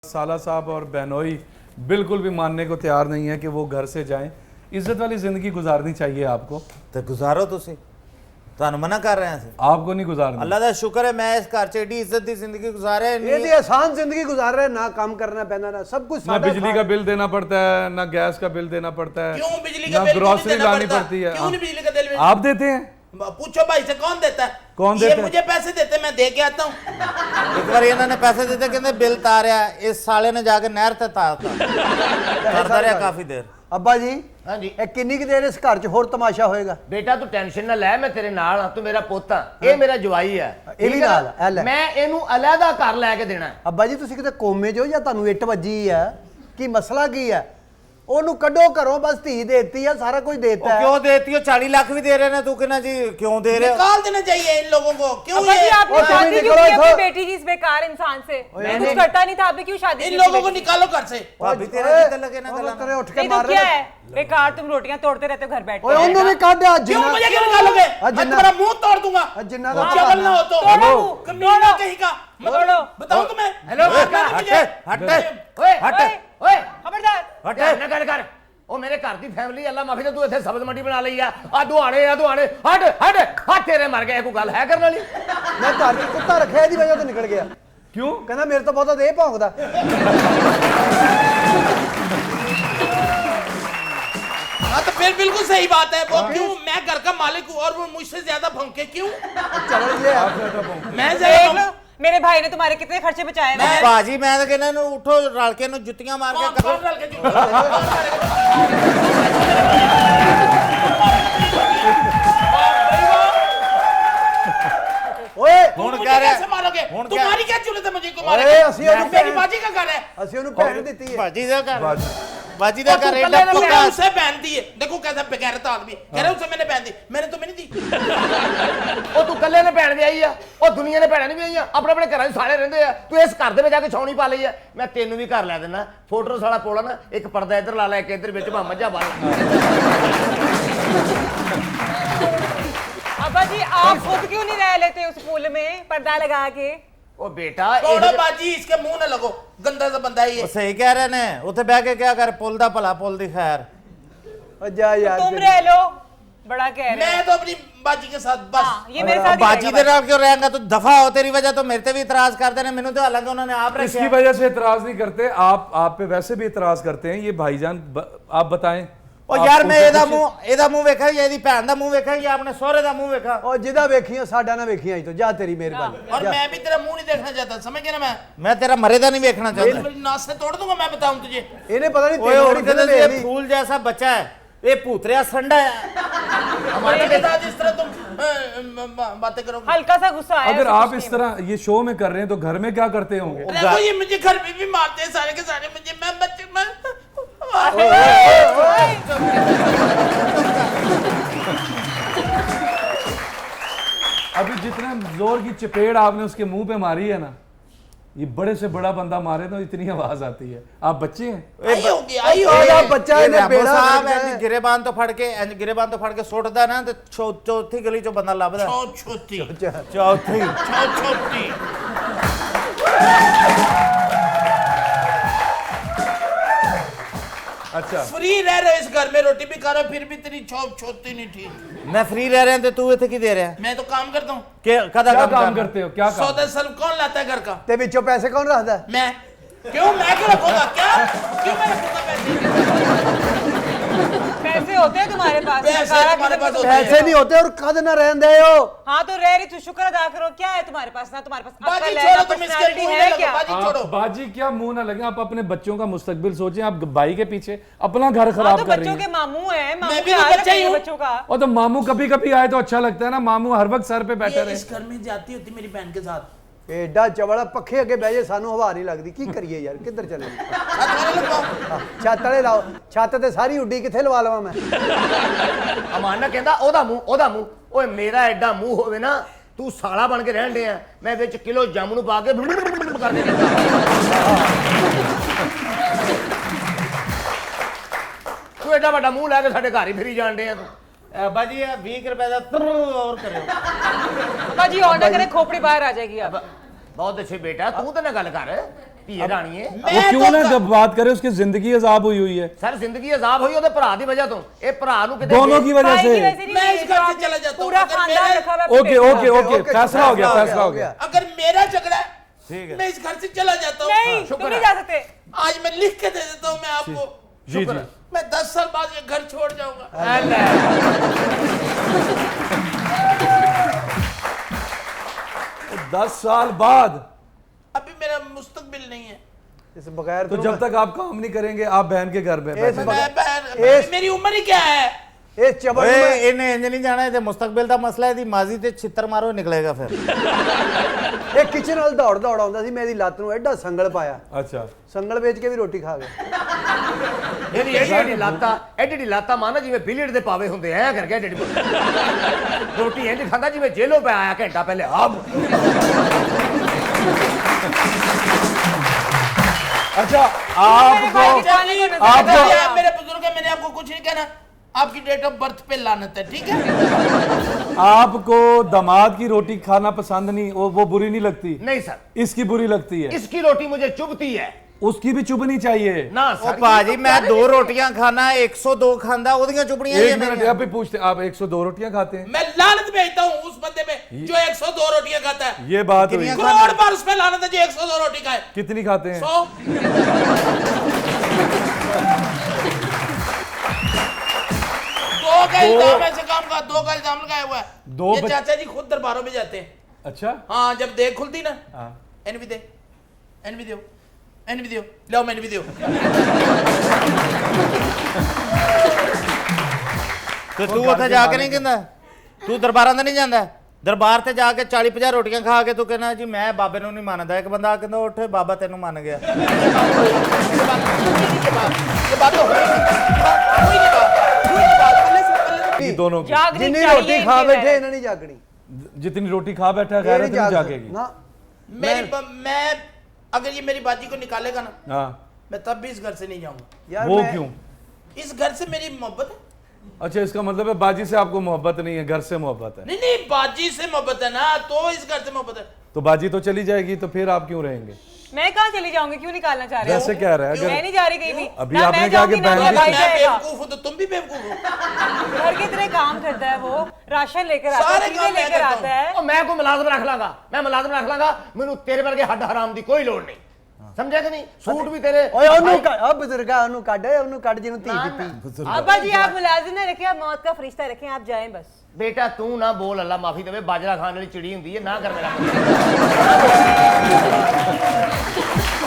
साला साहब और बहनोई बिल्कुल भी मानने को तैयार नहीं है कि वो घर से जाएं। इज्जत वाली जिंदगी गुजारनी चाहिए आपको, तो गुजारो तुसी ਤੁਹਾਨੂੰ मना कर रहे हैं आपको नहीं गुजारना। अल्लाह दा शुक्र है मैं इस घर च एडी इज्जत दी जिंदगी गुजारे ये दी आसान जिंदगी गुजार रहे, ना काम करना पैना, ना सब कुछ ना बिजली का बिल देना पड़ता है, ना गैस का बिल देना पड़ता है, क्यों बिजली का ना बिल ग्रोसरी लानी पड़ती है। क्यों नहीं बिजली का बिल आप देते हैं? पूछो भाई से कौन देता है? कौन ये देता है? मुझे पैसे देते, मैं दे के आता हूँ। एक बार इन्होंने पैसे देते कहते बिल तारिया, इस साले ने जाके नहर ते तारता करता रहा काफी देर। अब्बा जी हाँ जी ਇਹ ਕਿੰਨੀ ਕੁ ਦੇਰ ਇਸ ਘਰ 'ਚ ਹੋਰ ਤਮਾਸ਼ਾ ਹੋਏਗਾ? बेटा तू टेंशन ना लै, मैं तेरे नाल हां, तू मेरा पोता, ये मेरा जवाई है, ਇਹ ਵੀ ठीक है ਨਾਲ ना? ਹੈ, ਲੈ। मैं ਇਹਨੂੰ अलहदा घर लेके देना है। ਅੱਬਾ ਜੀ ਤੁਸੀਂ ਕਿਤੇ ਕੋਮੇ 'ਚ ਹੋ ਜਾਂ ਤੁਹਾਨੂੰ ਇੱਟ ਵੱਜੀ ਹੈ? ਕੀ ਮਸਲਾ ਕੀ ਹੈ? ਉਹਨੂੰ ਕੱਢੋ ਘਰੋਂ, ਬਸ ਧੀ ਦੇਤੀ ਹੈ, ਸਾਰਾ ਕੁਝ ਦੇਤਾ है। क्यों देती हो? 40 लाख भी दे रहे हैं तू कहना जी क्यों दे रहे हो? निकाल देना चाहिए इन लोगों को। क्यों अब्बा जी ये आपने ओ, शादी तुम्हें क्यों निकलो की अपनी इधर। बेटी की इस बेकार इंसान से? मैंने- कुछ करता नहीं था, आपने क्यों शादी इन की लोगों अपनी को बेटी निकालो घर से। भाभी तेरे ओए, कितने लगे ना ओए, गला तेरे उठ से? के नहीं तो मार क्या रहे है? बेकार तुम रोटियां तोड़ते रहते हो घर बैठ ओए के। ਉਹਨੂੰ ਵੀ ਕੱਢ ਆ क्यों जिन्ना मुझे क्यों निकालोगे? मैं जिन्ना- तुम्हारा मुंह तोड़ दूंगा। जिन्ना का चवल ना हो तो तोड़ो, कमीना तोड़ो। कहीं का। तोड़ो। बताऊं तुम्हें? हेलो, मारना नहीं मुझे। हट ओए हट ओए खबरदार। हट ना कर कर ओ मेरे घर दी फैमिली अल्लाह माफी दे, तू इथे सब्ज मंडी बना लई है। आ दुआने हट हट हट तेरे मर गए, कोई गल है करने वाली? ਮੈਂ ਘਰ 'ਚ ਕੁੱਤਾ ਰੱਖਿਆ, ਇਹਦੀ ਵਜ੍ਹਾ ਤੋਂ ਨਿਕਲ ਗਿਆ। क्यों? ਕਹਿੰਦਾ ਮੇਰੇ ਤੋਂ ਬਹੁਤਾ ਦੇ ਭੌਂਕਦਾ। हाँ तो फिर बिल्कुल सही बात है। वो क्यों? मैं घर का मालिक हूँ और वो मुझसे ज्यादा भौंके क्यों? चल ये मैं देख ज्यादा लो, मेरे भाई ने तुम्हारे कितने खर्चे बचाए हैं। भाजी मैं तो कहना इन्हू उठो रल के इन्हू जुत्तियां मार के करो। कौन डाल के जूते? ओए हुण मुझे कह रहा कैसे मारोगे? हुण क्या? तुम्हारी क्या जरूरत है मुझे को ओए, मारने ਅਸੀਂ ਉਹਨੂੰ की? मेरी बाजी का घर है। ਅਸੀਂ ਉਹਨੂੰ ਭੈਣ ਦਿੱਤੀ ਹੈ। भाजी दा घर भाजी दा और तू घर कल्ले एडा ने पुक्का उसे बहन दी है। देखो कैसा बेगैरत आदमी कह रहा है, उसे मैंने बहन दी, मैंने तुम्हें नहीं दी। ओ तू कल्ले ने भैन विआई आ, ओ दुनिया ने भैणां नहीं विआईयां, अपने अपने घरां 'ਚ साले रहिंदे आ। तू इस घर दे ਵਿੱਚ ਜਾ ਕੇ ਛਾਉਣੀ ਪਾ ਲਈ ਆ। ਮੈਂ ਤੈਨੂੰ ਵੀ ਘਰ ਲੈ ਦੇਣਾ। ਫੋਟੋ ਸਾਲਾ ਪੋਲਾ ਨਾ, ਇੱਕ ਪਰਦਾ ਇੱਧਰ ਲਾ ਲੈ, ਇੱਕ ਇੱਧਰ ਵਿੱਚ ਭਾ ਮੱਝਾਂ ਬੰਨ। अब्बा जी आप खुद क्यों नहीं रह लेते उस पुल में पर्दा लगा के? ओ बेटा छोड़ो बाजी, इसके मुंह न लगो, गंदा सा बंदा है ये। ਉਹ ਸਹੀ ਕਹਿ ਰਹੇ ਨੇ ਉੱਥੇ ਬਹਿ ਕੇ ਕਿਆ ਕਰ ਪੁੱਲ ਦਾ ਭਲਾ ਪੁੱਲ ਦੀ ਖੈਰ। ਓ ਜਾ ਯਾਰ तुम रह लो, बड़ा कह रहे मैं हैं। तो अपनी बाजी के साथ बस। हाँ, ये मेरे साथ ही ਬਾਜੀ रहेगा ਦੇ बस। ਨਾਲ ਕਿਉਂ ਰਹੇਗਾ ਤੂੰ? ਦਫਾ ਹੋ, तेरी वजह तो मेरे पे भी इतराज करते ने, ਮੈਨੂੰ तो हालांकि उन्होंने आप इसकी रखा। वजह से इतराज नहीं करते, आप पे वैसे भी इतराज करते हैं। ये भाईजान आप बताएं। ਉਹ ਯਾਰ ਮੈਂ ਇਹਦਾ ਮੂੰਹ ਵੇਖਾਂ ਜਾਂ ਇਹਦੀ ਭੈਣ ਦਾ ਮੂੰਹ ਵੇਖਾਂ ਜਾਂ ਆਪਣੇ ਸਹੁਰੇ ਦਾ ਮੂੰਹ ਵੇਖਾਂ? ਓ ਜਿਹਦਾ ਵੇਖੀਆਂ ਸਾਡਾ ਨਾ ਵੇਖੀਆਂ ਅੱਜ ਤੋਂ, ਜਾ ਤੇਰੀ ਮਿਹਰਬਾਨੀ। और मैं भी तेरा मुंह नहीं देखना चाहता, समझ गया ना? ਮੈਂ ਤੇਰਾ ਮਰੇ ਦਾ ਨਹੀਂ ਵੇਖਣਾ ਚਾਹੁੰਦਾ। मेरी नाक से तोड़ दूंगा, मैं बताऊं तुझे। ਇਹਨੇ ਪਤਾ ਨਹੀਂ ਓਏ ਹੋਰ ਕਿਹਨੇ ਕਹਿੰਦੇ ਇਹ ਫੂਲ ਜੈਸਾ ਬੱਚਾ ਹੈ, ਇਹ ਭੂਤਰਿਆ ਸੰਡਾ ਹੈ। हमारे के साथ इस तरह तुम बातें करोगे? हल्का सा गुस्सा आया। अगर ऐसा आप कुछ इस नहीं तरह ये शो में कर रहे हैं तो घर में क्या करते होंगे? देखो ये मुझे घर में भी मारते हैं सारे के सारे मुझे। मैं बच्चे मैं अभी जितने जोर की चपेट आपने उसके मुंह पे मारी है ना, ये बड़े से बड़ा बंदा मारे तो इतनी आवाज आती है। आप बच्चे हैं? आई होगी, आई ਓਏ होगी। ਆ ਬੱਚਾ ਇਹਨੇ ਇਹ ਬੇੜਾ ਸਾਹਿਬ ਗਰਕ ਇੰਜ ਗਿਰੇਬਾਨ ਤੋਂ ਫੜ ਕੇ ਇੰਜ ਗਿਰੇਬਾਨ ਤੋਂ ਫੜ ਕੇ ਸੁੱਟਦਾ ਨਾ ਤੇ ਚੌਥੀ ਗਲੀ ਚੋਂ ਬੰਦਾ ਲੱਭਦਾ। छोटी ਚੌਥੀ छोटी। अच्छा, फ्री रह रहे हो इस घर में, रोटी भी खा रहे हो, फिर भी तेरी छोप छोटी नहीं ठीक। मैं फ्री रह रहा ਤੇ ਤੂੰ ਇੱਥੇ ਕੀ ਦੇ ਰਿਹਾ? मैं तो काम करता हूँ। ਕਿ ਕਦਾ क्या ਕੰਮ काम ਕਰਨਾ? करते हो? क्या काम? सौदा सर्व कौन लाता है घर का? ਤੇ ਵਿੱਚੋਂ ਪੈਸੇ ਕੌਣ ਰੱਖਦਾ? मैं। क्यों मैं क्यों रखूंगा? क्या क्यों मैं रखूंगा पैसे? पैसे होते हैं तुम्हारे पास? पैसे सरकार तुम्हारे की पास तरफ से होते हैं। ਪੈਸੇ ਨਹੀਂ होते और कद ना रहंदे हो। हाँ तो रह रही तू, शुक्र अदा करो। क्या है तुम्हारे पास? ना तुम्हारे पास बाजी अक्ल है, ना छोड़ो, तुम इसके पर्सनालिटी मुंह है में लगो, क्या? बाजी छोड़ो। बाजी क्या मुंह ना लगे, आप अपने बच्चों का मुस्तकबिल सोचें। आप भाई के पीछे अपना घर हाँ खराब तो कर रही बच्चों के हैं। मामू है, मामू मैं भी के तो हाल बच्चा ही रखेंगे हूँ। बच्चों का। और तो मामू कभी कभी आए तो अच्छा लगता है ना, मामू हर वक्त सर पे बैठे ये रहे। इस घर में जाती होती मेरी बहन के साथ। ਐਡਾ ਚਵੜਾ ਪੱਖੇ ਅੱਗੇ ਬਹਿ ਜੇ, ਸਾਨੂੰ ਹਵਾ ਨਹੀਂ ਲੱਗਦੀ। ਕੀ ਕਰੀਏ ਯਾਰ, ਕਿੱਧਰ ਚਲੇ छत वाले लगाओ। ਛੱਤ ਵਾਲੇ ਲਾਓ। ਛੱਤ ਤੇ ਸਾਰੀ ਉੱਡੀ ਕਿੱਥੇ ਲਵਾ ਲਵਾਂ ਮੈਂ? ਅਮਾਨਾ ਕਹਿੰਦਾ ਉਹਦਾ ਮੂੰਹ ਓਏ ਮੇਰਾ ਐਡਾ ਮੂੰਹ ਹੋਵੇ ਨਾ, ਤੂੰ ਸਾਲਾ ਬਣ ਕੇ ਰਹਿਣ ਦੇ ਆ, ਮੈਂ ਵਿੱਚ ਕਿਲੋ ਜਾਮੂ ਨੂੰ ਪਾ ਕੇ ਕਰ ਦੇ ਦਿੰਦਾ। ਤੂੰ ਐਡਾ ਵੱਡਾ ਮੂੰਹ ਲੈ ਕੇ ਸਾਡੇ ਘਰ ਹੀ ਫਿਰੀ ਜਾਣ ਦੇ ਆ ਤੂੰ। ਬਾਜੀ ਇਹ 20 ਰੁਪਏ ਦਾ और ਕਰਿਓ। बाजी और ना करे, खोपड़ी बाहर आ जाएगी अब। बहुत अच्छे बेटा, तू तो ना गल कर। ਧੀਏ ਰਾਣੀਏ वो क्यों ना जब बात करें उसकी जिंदगी अजाब हुई है ਸਰ ਜ਼ਿੰਦਗੀ ਅਜ਼ਾਬ ਹੋਈ ਉਹਦੇ ਭਰਾ ਦੀ ਵਜ੍ਹਾ ਤੋਂ ਇਹ ਭਰਾ ਨੂੰ ਕਿਤੇ दोनों की वजह भाई की से वजह से नहीं, मैं इस घर से चला जाता हूं। पूरा अगर खानदान मेरे- रखा हुआ है ओके अपने ओके ओके ओके, फैसला हो गया फैसला हो गया अगर मेरा झगड़ा है ठीक है। मैं इस घर से चला जाता हूँ। नहीं तुम नहीं जा सकते। आज मैं लिख के दे देता हूँ मैं आपको। जी जी मैं 10 साल बाद ये घर छोड़ जाऊंगा। ਐ ਲੈ। 10 साल बाद अभी मेरा मुस्तकबिल नहीं है। इस बगैर तो जब तक आप काम नहीं करेंगे आप बहन के घर में इस बैठे। मैं बहन इस- मेरी उम्र ही क्या है? ਇਹ ਚਬਲ ਓਏ ਨੂੰ ਇਹਨੇ ਇੰਜ ਨਹੀਂ ਜਾਣਾ ਇਹ ਤੇ ਮੁਸਤਕਬਲ ਦਾ ਮਸਲਾ ਹੈ ਦੀ ਮਾਜ਼ੀ ਤੇ ਛਿੱਤਰ ਮਾਰੋ ਨਿਕਲੇਗਾ ਫਿਰ ਇਹ ਕਿਚਨ ਵੱਲ ਦੌੜ ਦੌੜ ਆਉਂਦਾ ਸੀ ਮੇਰੀ ਲੱਤ ਨੂੰ ਐਡਾ ਸੰਗਲ ਪਾਇਆ अच्छा ਸੰਗਲ ਵੇਚ ਕੇ ਵੀ ਰੋਟੀ ਖਾ ਗਿਆ ਇਹਦੀ ਐਡੀ ਲਾਤਾ ਮਾਨਾ ਜਿਵੇਂ ਬਿਲੀਅਰਡ ਦੇ ਪਾਵੇ ਹੁੰਦੇ ਐ ਕਰਕੇ ਐਡੀ ਰੋਟੀ ਇੰਜ ਖਾਂਦਾ ਜਿਵੇਂ ਜੇਲੋਂ ਪੈ ਆਇਆ ਘੰਟਾ ਪਹਿਲੇ ਆਪ अच्छा आपको आपको मेरे बुजुर्ग है, मैंने आपको कुछ नहीं कहना। आपकी डेट ऑफ बर्थ पे लानत है, ठीक है? आपको दामाद की रोटी खाना पसंद नहीं वो बुरी नहीं लगती नहीं सर इसकी बुरी लगती है इसकी रोटी मुझे चुभती है उसकी भी चुभनी चाहिए ना ਉਹ सर ਭਾਜੀ ਮੈਂ 2 ਰੋਟੀਆਂ ਖਾਣਾ 102 ਖਾਂਦਾ ਉਹਦੀਆਂ ਚੁਪੜੀਆਂ एक मिनट आप भी पूछते हैं, आप 102 रोटियां खाते हैं मैं लानत भेजता हूँ उस बंदे में जो 102 रोटियां खाता है। ये बात हुई करोड़ बार उस पे लानत है जो 102 रोटी खाए। कितनी खाते हैं 100। दो का इल्जाम ऐसे काम का 2 का इल्जाम लगाया हुआ है। दो ये बच- चाचा जी खुद दरबारों में जाते हैं। अच्छा हाँ जब देख खुलती ना हाँ एन भी दे एन भी दो एन भी दो लो मैंने भी दो। ਤੇ ਤੂੰ ਉੱਥੇ ਜਾ ਕੇ ਨਹੀਂ ਕਹਿੰਦਾ ਤੂੰ ਦਰਬਾਰਾਂ ਦਾ ਨਹੀਂ ਜਾਂਦਾ ਦਰਬਾਰ ਤੇ ਜਾ ਕੇ 40-50 ਰੋਟੀਆਂ ਖਾ ਕੇ ਤੂੰ ਕਹਿੰਦਾ ਜੀ ਮੈਂ ਬਾਬੇ ਨੂੰ ਨਹੀਂ ਮੰਨਦਾ ਇੱਕ ਬੰਦਾ ਕਹਿੰਦਾ ਉੱਠ ਬਾਬਾ ਤੈਨੂੰ ਮੰਨ ਗਿਆ ये बात तो हुई नहीं बात पहले से ये दोनों की जागनी ਜਿੰਨੀ चाहिए ਰੋਟੀ ਖਾ इनकी ਬੈਠੇ है। ਇਹਨਾਂ ਨਹੀਂ ਜਾਗਣੀ जितनी रोटी खा बैठा है ਇਹ गैरत ਨਹੀਂ नहीं ਜਾਗ जागेगी ਨਾ मैं अगर ये मेरी बाजी को निकालेगा ना हाँ मैं तब भी इस घर से नहीं जाऊंगा। ਯਾਰ वो ਮੈਂ- क्यों इस घर से मेरी मोहब्बत है। अच्छा इसका मतलब है बाजी से आपको मोहब्बत नहीं है घर से मोहब्बत है नहीं नहीं बाजी से मोहब्बत है ना तो इस घर से मोहब्बत है। तो बाजी तो चली जाएगी तो फिर आप क्यों रहेंगे मैं कहाँ चली जाऊंगी क्यों निकालना चाह रहे हो? जैसे कह रहा है मैं अगर नहीं जा रही कहीं भी। अभी ना आपने मैं कहा कि जाऊंगी, ना बहन मेरा की- भाई मैं जाएगा। बेवकूफ हूँ तो तुम भी बेवकूफ हो। घर के इतने काम करता है वो राशन लेकर आता सारे है चीजें काम मैं लेकर करता आता है। ਉਹ ਮੈਂ ਕੋਈ ਮੁਲਾਜ਼ਮ ਰੱਖ ਲਾਂਗਾ ਮੈਨੂੰ ਤੇਰੇ ਵਰਗੇ ਹੱਡ ਹਰਾਮ ਦੀ ਕੋਈ ਲੋੜ ਨਹੀਂ ਸਮਝਿਆ ਕਿ ਨਹੀਂ ਸੂਟ ਵੀ ਤੇਰੇ ਓਏ ਉਹਨੂੰ ਆ ਬਜ਼ੁਰਗਾ ਉਹਨੂੰ ਕੱਢ ਉਹਨੂੰ ਕੱਢ ਜਿਹਨੂੰ ਧੀ ਦਿੱਤੀ अब्बा जी आप मुलाजिम ने रखे आप मौत का फरिश्ता रखें आप जाएं बस। ਬੇਟਾ ਤੂੰ ਨਾ ਬੋਲ ਅੱਲਾ ਮਾਫੀ ਦੇਵੇ ਬਾਜਰਾ ਖਾਣ ਵਾਲੀ ਚਿੜੀ ਹੁੰਦੀ ਹੈ ਨਾ ਕਰ ਮੇਰਾ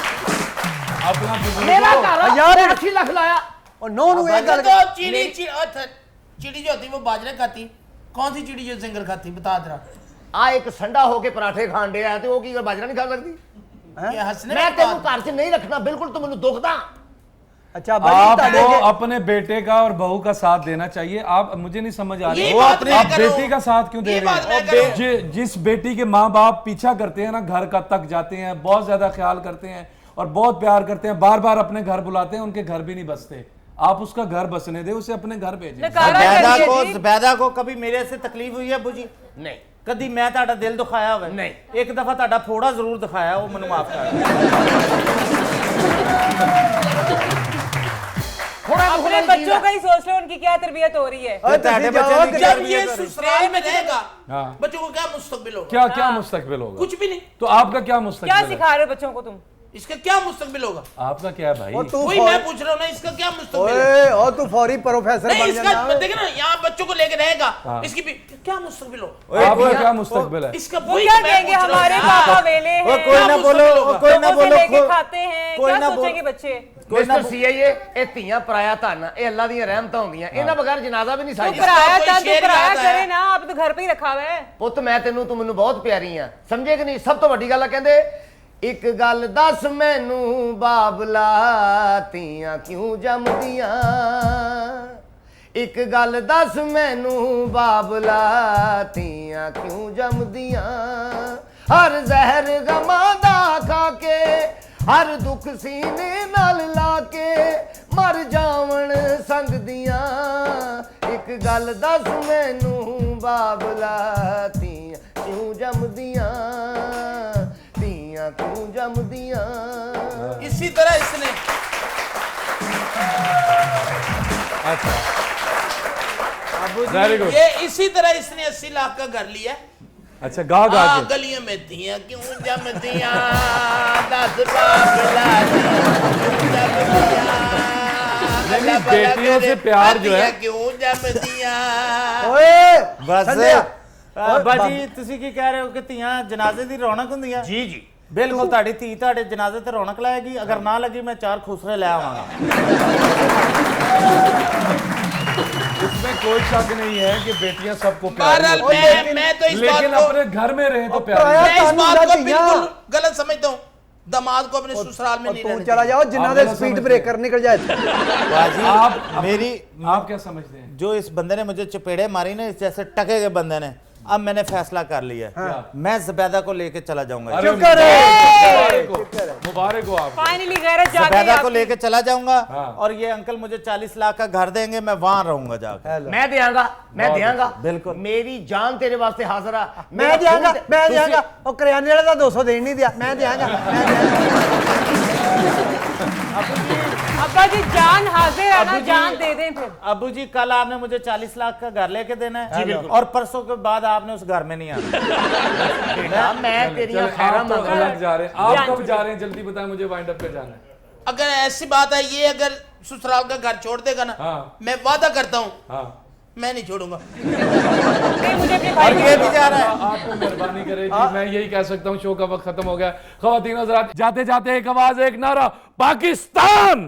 अपना बुजुर्ग ਮੇਰਾ ਘਰ ਯਾਰ। 80 ਲੱਖ ਲਾਇਆ ਉਹ ਨੋ ਨੂੰ ਇਹ ਗੱਲ तो चिड़ी चिड़ी जो होती है वो बाजरे खाती। कौन सी चिड़ी जो जिंगर खाती बता दरा। ਆ ਇੱਕ ਸੰਡਾ ਹੋ ਕੇ ਪਰਾਠੇ ਖਾਣ ਡਿਆ ਤੇ ਉਹ ਕੀ ਬਾਜਰਾ ਨਹੀਂ ਖਾ ਸਕਦੀ ये हंसने ਮੈਂ की ਤੈਨੂੰ बात। ਘਰ 'ਚ ਨਹੀਂ ਰੱਖਣਾ ਬਿਲਕੁਲ ਤੂੰ ਮੈਨੂੰ ਦੁਖਦਾ ਅੱਛਾ ਬਾਜੀ ਤੁਹਾਡੇ आपको के- अपने बेटे का और बहू का साथ देना चाहिए आप मुझे नहीं समझ आ ये रही बात मैं आप कर रहा बेटी हूं। का साथ क्यों दे ये रहे बात मैं हैं कर रहा हूं। जिस बेटी के माँ बाप पीछा करते हैं ना घर का तक जाते हैं बहुत ज्यादा ख्याल करते हैं और बहुत प्यार करते हैं बार बार अपने घर बुलाते हैं उनके घर भी नहीं बसते आप उसका घर बसने दे उसे अपने घर भेजें नकारा ਜ਼ਬੈदा करिए को जी। ਜ਼ਬੈदा को कभी मेरे से तकलीफ हुई है अबू जी ਨਹੀਂ ਕਦੀ ਮੈਂ ਤੁਹਾਡਾ ਦਿਲ ਦੁਖਾਇਆ ਹੋਵੇ ਨਹੀਂ। ਇੱਕ ਦਫਾ ਤੁਹਾਡਾ ਫੋੜਾ ਜ਼ਰੂਰ ਦਿਖਾਇਆ ਉਹ ਮੈਨੂੰ ਮਾਫ ਕਰ ਦਿਓ ਥੋੜਾ अपने बच्चों का ही सोच लो उनकी क्या तरबियत हो रही है। ਓਏ ਤੁਹਾਡੇ ਤੁਸੀਂ ਬੱਚੇ ਜਾਓ ਦੀ ਕਿ जब तरबियत ये करो। ससुराल में रहेगा हाँ। बच्चों को क्या मुस्तकबिल होगा? क्या क्या मुस्तकबिल होगा कुछ भी नहीं। तो आपका क्या क्या मुस्तकबिल है सिखा रहे हो बच्चों को तुम? इसका क्या मुस्तकबिल होगा? आपका क्या है भाई ਉਹ ਤੂੰ वही मैं पूछ रहा हूँ ना इसका क्या मुस्तकबिल है? ਓਏ ਉਹ ਤੂੰ फौरी प्रोफेसर नहीं बन इसका जाना देखो ना यहाँ बच्चों को लेके रहेगा हाँ। इसकी भी क्या मुस्तकबिल होगा? ओए, आपका कोई- क्या मुस्तकबिल है इसका वो वही क्या तो मैं कहेंगे पूछ रहा हूँ हमारे ना। पापा वेले वो हैं कोई ना बोलो कोई ना लोगों से बोलो लेके खाते हैं कोई क्या ना बोल- सोचेंगे बच्चे? ਮਿਸਟਰ ਸੀਆਈਏ ਇਹ ਧੀਆਂ ਪਰਾਇਆ ਧਨ ਇਹ ਅੱਲਾ ਦੀਆਂ ਰਹਿਮਤਾਂ ਹੁੰਦੀਆਂ ਇਹਨਾਂ ਬਗੈਰ ਜਨਾਜ਼ਾ ਵੀ ਨਹੀਂ तू ਸਾਜਦਾ पराया कोई था तू शेर पराया याद आया। करे ना आप तो घर पे ही रखा हुआ है। ਪੁੱਤ ਮੈਂ ਤੂੰ ਮੈਨੂੰ ਬਹੁਤ ਪਿਆਰੀ ਆ ਸਮਝੇ ਕਿ ਨਹੀਂ ਸਭ ਤੋਂ ਵੱਡੀ ਗੱਲ ਆ ਕਹਿੰਦੇ ਇੱਕ ਗੱਲ ਦੱਸ ਮੈਨੂੰ ਬਾਬਲਾ ਧੀਆਂ ਕਿਉਂ ਜੰਮਦੀਆਂ ਇੱਕ ਗੱਲ ਦੱਸ ਮੈਨੂੰ ਬਾਬਲਾ ਧੀਆਂ ਕਿਉਂ ਜੰਮਦੀਆਂ ਹਰ ਜ਼ਹਿਰ ਗਮਾਂ ਦਾ ਖਾ ਕੇ ਹਰ ਦੁੱਖ ਸੀਨੇ ਨਾਲ ਲਾ ਕੇ ਮਰ ਜਾਵਣ ਸੰਗ ਦੀਆਂ ਇੱਕ ਗੱਲ ਦੱਸ ਮੈਨੂੰ ਬਾਬਲਾ ਧੀਆਂ ਕਿਉਂ ਜੰਮਦੀਆਂ ਧੀਆਂ क्यों जमदियां। इसी तरह इसने अच्छा अबू जी वेरी गुड। ये इसी तरह इसने 80 लाख का घर लिया। अच्छा गा गा के गलियों में दियां क्यों जमदियां, 10 बाप लालियां क्यों जमदियां, नहीं, बेटियों से प्यार जो है क्यों जमदियां। ਓਏ बस ਸੰਧਿਆ ਬਾਜੀ ਤੁਸੀਂ ਕੀ ਕਹਿ ਰਹੇ ਹੋ ਕਿ ਧੀਆਂ ਜਨਾਜ਼ੇ ਦੀ ਰੌਣਕ ਹੁੰਦੀਆਂ जी जी ਬਿਲਕੁਲ ਤੁਹਾਡੀ ਧੀ ਤੁਹਾਡੇ ਜਨਾਜ਼ੇ ਤੇ ਰੌਣਕ ਲਾਏਗੀ ਅਗਰ ਨਾ ਲੱਗੀ ਮੈਂ 4 ਖੁਸਰੇ ਲੈ ਆਵਾਂਗਾ इसमें कोई शक नहीं है कि बेटियां सबको प्यार बहरहाल मैं तो इस बात लेकिन को अपने घर में रहे तो प्यार पराया नहीं। मैं इस कानून बात को दा बिल्कुल गलत समझता हूँ। दामाद को अपने ससुराल में नहीं ਤੂੰ रहने ਚਲਾ देना। ਜਾਓ ਜਿਨ੍ਹਾਂ ਦੇ आप ਸਪੀਡ समझते ब्रेकर निकल जाए बाजी आप मेरी आप क्या समझते हैं? जो इस बंदे ने मुझे चपेड़े मारी ना इस जैसे टके के बंदे ने अब मैंने फैसला कर लिया है मैं ज़बैदा को लेके चला जाऊंगा अरे शुक्र है। मुबारक हो आप। फाइनली गैरत जाके ज़बैदा को आपकी- लेके चला जाऊंगा हाँ। और ये अंकल मुझे 40 लाख का घर देंगे मैं वहां रहूंगा जाकर मैं देंगा मैं देंगा बिल्कुल। मेरी जान तेरे वास्ते हाजिर है। ਮੈਂ ਦਿਆਂਗਾ ਮੈਂ ਦਿਆਂਗਾ ਉਹ ਕਰਿਆਨੇ ਵਾਲੇ ਦਾ 200 ਦੇਣ ਨਹੀਂ ਦਿਆ ਮੈਂ ਦਿਆਂਗਾ ਮੈਂ ਦਿਆਂਗਾ अब्बा जी जान हाजिर है ना, जान दे दें फिर। अबू जी कल आपने मुझे 40 लाख का घर लेके देना है और परसों के बाद आपने उस घर में नहीं आना बेटा मैं तेरी चलो, खैरा आप तो मंगा अलग जा रहे हैं। आप कब जा रहे हैं जल्दी बताएं मुझे। वाइंड अप पे जाना है। अगर ऐसी बात है, ये अगर ससुराल का घर छोड़ देगा ना, हाँ। मैं वादा करता हूँ हाँ मैं नहीं छोड़ूंगा। नहीं, मुझे अपने और भाई ये भी जा रहा है आपको मेहरबानी करे जी, मैं यही कह सकता हूँ शो का वक्त खत्म हो गया। ख्वातीन हज़रात जाते जाते एक आवाज एक नारा, पाकिस्तान